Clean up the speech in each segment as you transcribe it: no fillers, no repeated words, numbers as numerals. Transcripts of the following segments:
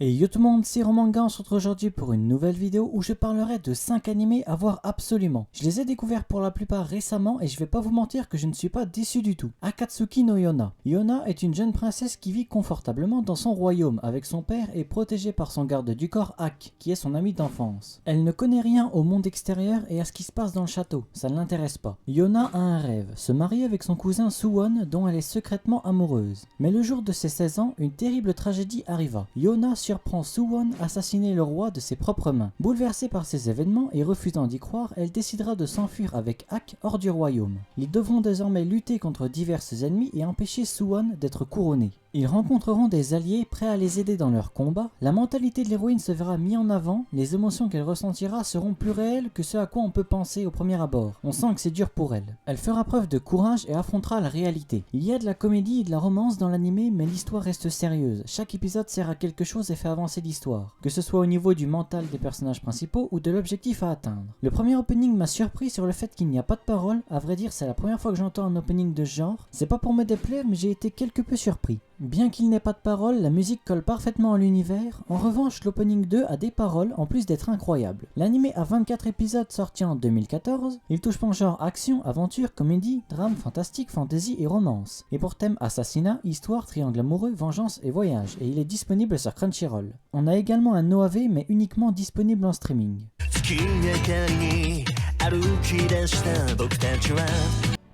Et yo tout le monde, c'est Romanga, on se retrouve aujourd'hui pour une nouvelle vidéo où je parlerai de 5 animés à voir absolument. Je les ai découverts pour la plupart récemment et je vais pas vous mentir que je ne suis pas déçu du tout. Akatsuki no Yona. Yona est une jeune princesse qui vit confortablement dans son royaume avec son père et protégée par son garde du corps Ak, qui est son ami d'enfance. Elle ne connaît rien au monde extérieur et à ce qui se passe dans le château, ça ne l'intéresse pas. Yona a un rêve, se marier avec son cousin Suwon dont elle est secrètement amoureuse. Mais le jour de ses 16 ans, une terrible tragédie arriva. Yona surprend Suwon assassiner le roi de ses propres mains. Bouleversée par ces événements et refusant d'y croire, elle décidera de s'enfuir avec Ak hors du royaume. Ils devront désormais lutter contre divers ennemis et empêcher Suwon d'être couronné. Ils rencontreront des alliés prêts à les aider dans leur combat, la mentalité de l'héroïne se verra mise en avant, les émotions qu'elle ressentira seront plus réelles que ce à quoi on peut penser au premier abord. On sent que c'est dur pour elle. Elle fera preuve de courage et affrontera la réalité. Il y a de la comédie et de la romance dans l'anime, mais l'histoire reste sérieuse. Chaque épisode sert à quelque chose et fait avancer l'histoire, que ce soit au niveau du mental des personnages principaux ou de l'objectif à atteindre. Le premier opening m'a surpris sur le fait qu'il n'y a pas de parole, à vrai dire c'est la première fois que j'entends un opening de ce genre. C'est pas pour me déplaire mais j'ai été quelque peu surpris. Bien qu'il n'ait pas de paroles, la musique colle parfaitement à l'univers. En revanche, l'opening 2 a des paroles en plus d'être incroyable. L'anime a 24 épisodes sortis en 2014. Il touche en genre action, aventure, comédie, drame, fantastique, fantasy et romance. Et pour thème assassinat, histoire, triangle amoureux, vengeance et voyage. Et il est disponible sur Crunchyroll. On a également un OAV mais uniquement disponible en streaming.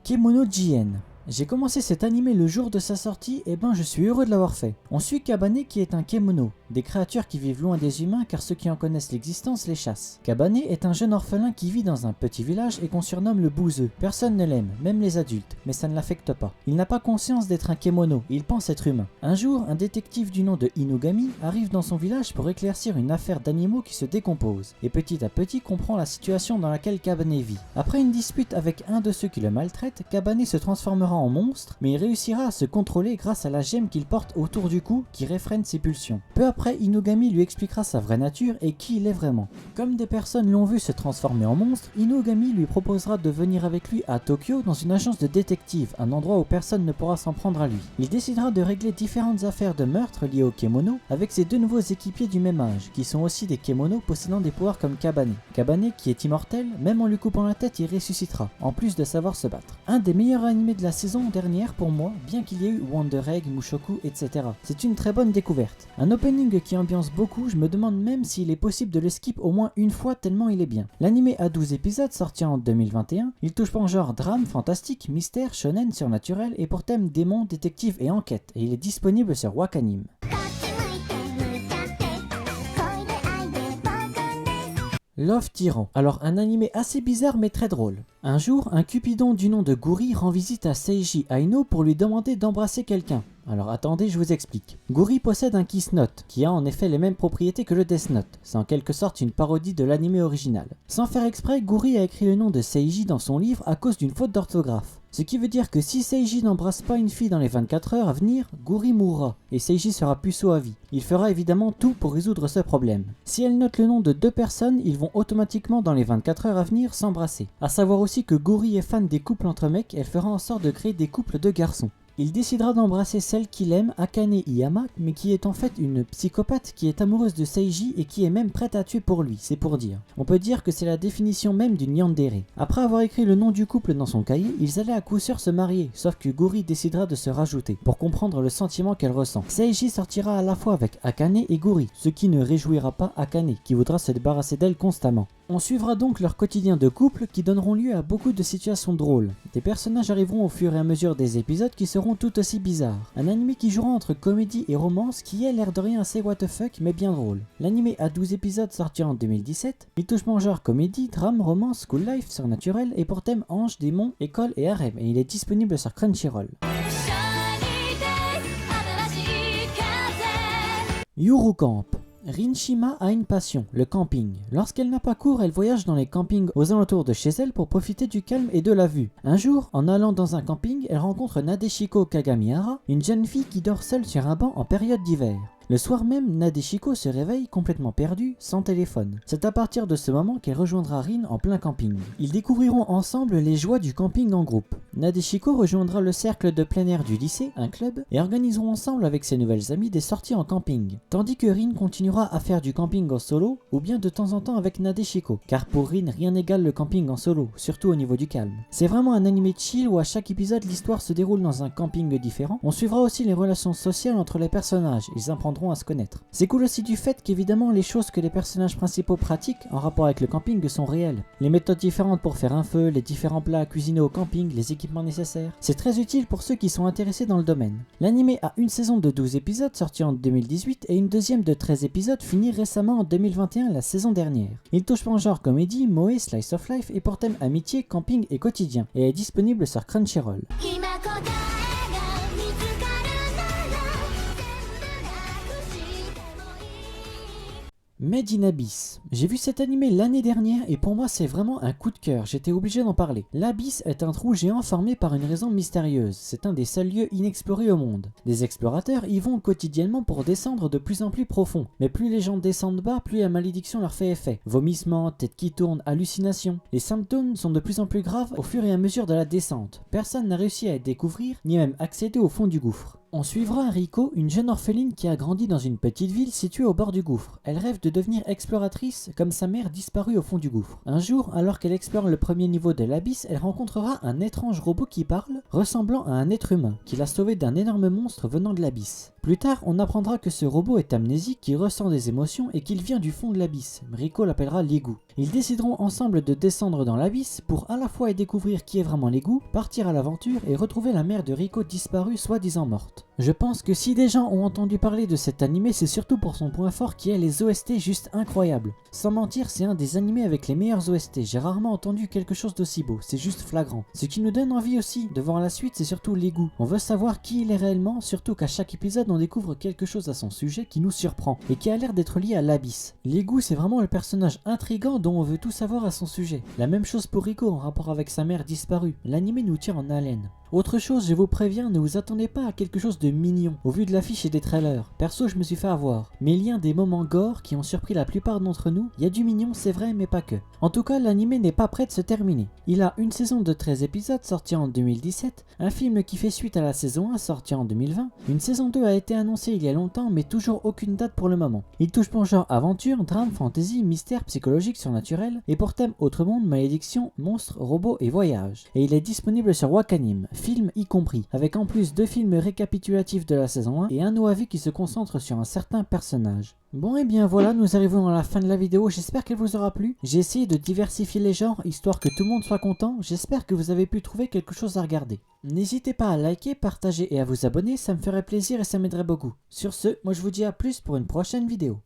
Kemono JN. J'ai commencé cet animé le jour de sa sortie et je suis heureux de l'avoir fait. On suit Kabane qui est un kemono, des créatures qui vivent loin des humains car ceux qui en connaissent l'existence les chassent. Kabane est un jeune orphelin qui vit dans un petit village et qu'on surnomme le bouseux. Personne ne l'aime, même les adultes, mais ça ne l'affecte pas. Il n'a pas conscience d'être un kemono, il pense être humain. Un jour, un détective du nom de Inugami arrive dans son village pour éclaircir une affaire d'animaux qui se décompose et petit à petit comprend la situation dans laquelle Kabane vit. Après une dispute avec un de ceux qui le maltraitent, Kabane se transformera en monstre, mais il réussira à se contrôler grâce à la gemme qu'il porte autour du cou qui réfrène ses pulsions. Peu après, Inugami lui expliquera sa vraie nature et qui il est vraiment. Comme des personnes l'ont vu se transformer en monstre, Inugami lui proposera de venir avec lui à Tokyo dans une agence de détective, un endroit où personne ne pourra s'en prendre à lui. Il décidera de régler différentes affaires de meurtre liées au kemono avec ses deux nouveaux équipiers du même âge, qui sont aussi des kemonos possédant des pouvoirs comme Kabane. Kabane, qui est immortel, même en lui coupant la tête, il ressuscitera, en plus de savoir se battre. Un des meilleurs animés de la saison dernière pour moi, bien qu'il y ait eu Wonder Egg, Mushoku, etc. C'est une très bonne découverte. Un opening qui ambiance beaucoup, je me demande même s'il est possible de le skip au moins une fois tellement il est bien. L'anime a 12 épisodes sortis en 2021, il touche en genre drame, fantastique, mystère, shonen, surnaturel et pour thème démon, détective et enquête, et il est disponible sur Wakanim. Love Tyran. Alors un animé assez bizarre mais très drôle. Un jour, un cupidon du nom de Guri rend visite à Seiji Aino pour lui demander d'embrasser quelqu'un. Alors attendez, je vous explique. Guri possède un Kiss Note, qui a en effet les mêmes propriétés que le Death Note. C'est en quelque sorte une parodie de l'anime original. Sans faire exprès, Guri a écrit le nom de Seiji dans son livre à cause d'une faute d'orthographe. Ce qui veut dire que si Seiji n'embrasse pas une fille dans les 24 heures à venir, Guri mourra, et Seiji sera puceau à vie. Il fera évidemment tout pour résoudre ce problème. Si elle note le nom de deux personnes, ils vont automatiquement dans les 24 heures à venir s'embrasser. A savoir aussi que Guri est fan des couples entre mecs, elle fera en sorte de créer des couples de garçons. Il décidera d'embrasser celle qu'il aime, Akane Iyama, mais qui est en fait une psychopathe qui est amoureuse de Seiji et qui est même prête à tuer pour lui, c'est pour dire. On peut dire que c'est la définition même d'une yandere. Après avoir écrit le nom du couple dans son cahier, ils allaient à coup sûr se marier, sauf que Guri décidera de se rajouter, pour comprendre le sentiment qu'elle ressent. Seiji sortira à la fois avec Akane et Guri, ce qui ne réjouira pas Akane, qui voudra se débarrasser d'elle constamment. On suivra donc leur quotidien de couple qui donneront lieu à beaucoup de situations drôles. Des personnages arriveront au fur et à mesure des épisodes qui seront tout aussi bizarres. Un anime qui jouera entre comédie et romance qui est l'air de rien assez what the fuck mais bien drôle. L'anime a 12 épisodes sortis en 2017. Il touche en genre comédie, drame, romance, school life, surnaturel et pour thème ange, démon, école et harem et il est disponible sur Crunchyroll. Yuru Camp. Rinshima a une passion, le camping. Lorsqu'elle n'a pas cours, elle voyage dans les campings aux alentours de chez elle pour profiter du calme et de la vue. Un jour, en allant dans un camping, elle rencontre Nadeshiko Kagamihara, une jeune fille qui dort seule sur un banc en période d'hiver. Le soir même, Nadeshiko se réveille complètement perdue, sans téléphone. C'est à partir de ce moment qu'elle rejoindra Rin en plein camping. Ils découvriront ensemble les joies du camping en groupe. Nadeshiko rejoindra le cercle de plein air du lycée, un club, et organiseront ensemble avec ses nouvelles amies des sorties en camping. Tandis que Rin continuera à faire du camping en solo, ou bien de temps en temps avec Nadeshiko, car pour Rin, rien n'égale le camping en solo, surtout au niveau du calme. C'est vraiment un animé chill où à chaque épisode l'histoire se déroule dans un camping différent. On suivra aussi les relations sociales entre les personnages, ils apprendront à se connaître. C'est cool aussi du fait qu'évidemment les choses que les personnages principaux pratiquent en rapport avec le camping sont réelles. Les méthodes différentes pour faire un feu, les différents plats à cuisiner au camping, les équipements nécessaires. C'est très utile pour ceux qui sont intéressés dans le domaine. L'anime a une saison de 12 épisodes sortie en 2018 et une deuxième de 13 épisodes finie récemment en 2021, la saison dernière. Il touche en genre comédie, moe, slice of life et pour thème amitié, camping et quotidien et est disponible sur Crunchyroll. Made in Abyss. J'ai vu cet animé l'année dernière et pour moi c'est vraiment un coup de cœur, j'étais obligé d'en parler. L'Abysse est un trou géant formé par une raison mystérieuse, c'est un des seuls lieux inexplorés au monde. Des explorateurs y vont quotidiennement pour descendre de plus en plus profond, mais plus les gens descendent bas, plus la malédiction leur fait effet. Vomissements, tête qui tourne, hallucinations. Les symptômes sont de plus en plus graves au fur et à mesure de la descente. Personne n'a réussi à y découvrir, ni même accéder au fond du gouffre. On suivra Riko, une jeune orpheline qui a grandi dans une petite ville située au bord du gouffre. Elle rêve de devenir exploratrice comme sa mère disparue au fond du gouffre. Un jour, alors qu'elle explore le premier niveau de l'abysse, elle rencontrera un étrange robot qui parle, ressemblant à un être humain, qui l'a sauvé d'un énorme monstre venant de l'abysse. Plus tard, on apprendra que ce robot est amnésique, qui ressent des émotions et qu'il vient du fond de l'abysse. Riko l'appellera l'égout. Ils décideront ensemble de descendre dans l'abysse pour à la fois y découvrir qui est vraiment l'égout, partir à l'aventure et retrouver la mère de Riko disparue soi-disant morte. Je pense que si des gens ont entendu parler de cet animé, c'est surtout pour son point fort qui est les OST juste incroyables. Sans mentir, c'est un des animés avec les meilleurs OST, j'ai rarement entendu quelque chose d'aussi beau, c'est juste flagrant. Ce qui nous donne envie aussi de voir la suite, c'est surtout l'égout. On veut savoir qui il est réellement, surtout qu'à chaque épisode on découvre quelque chose à son sujet qui nous surprend et qui a l'air d'être lié à l'abysse. L'égout, c'est vraiment le personnage intriguant dont on veut tout savoir à son sujet. La même chose pour Riko en rapport avec sa mère disparue. L'animé nous tient en haleine. Autre chose, je vous préviens, ne vous attendez pas à quelque chose de mignon, au vu de l'affiche et des trailers. Perso, je me suis fait avoir. Mais il y a des moments gore qui ont surpris la plupart d'entre nous. Il y a du mignon, c'est vrai, mais pas que. En tout cas, l'anime n'est pas prêt de se terminer. Il a une saison de 13 épisodes sortie en 2017, un film qui fait suite à la saison 1 sortie en 2020, une saison 2 a été annoncée il y a longtemps, mais toujours aucune date pour le moment. Il touche pour genre aventure, drame, fantasy, mystère, psychologique, surnaturel, et pour thème autre monde, malédiction, monstres, robots et voyages. Et il est disponible sur Wakanim, film y compris, avec en plus 2 films récapitulatifs de la saison 1 et un OAV qui se concentre sur un certain personnage. Bon et bien voilà, nous arrivons à la fin de la vidéo, j'espère qu'elle vous aura plu. J'ai essayé de diversifier les genres, histoire que tout le monde soit content, j'espère que vous avez pu trouver quelque chose à regarder. N'hésitez pas à liker, partager et à vous abonner, ça me ferait plaisir et ça m'aiderait beaucoup. Sur ce, moi je vous dis à plus pour une prochaine vidéo.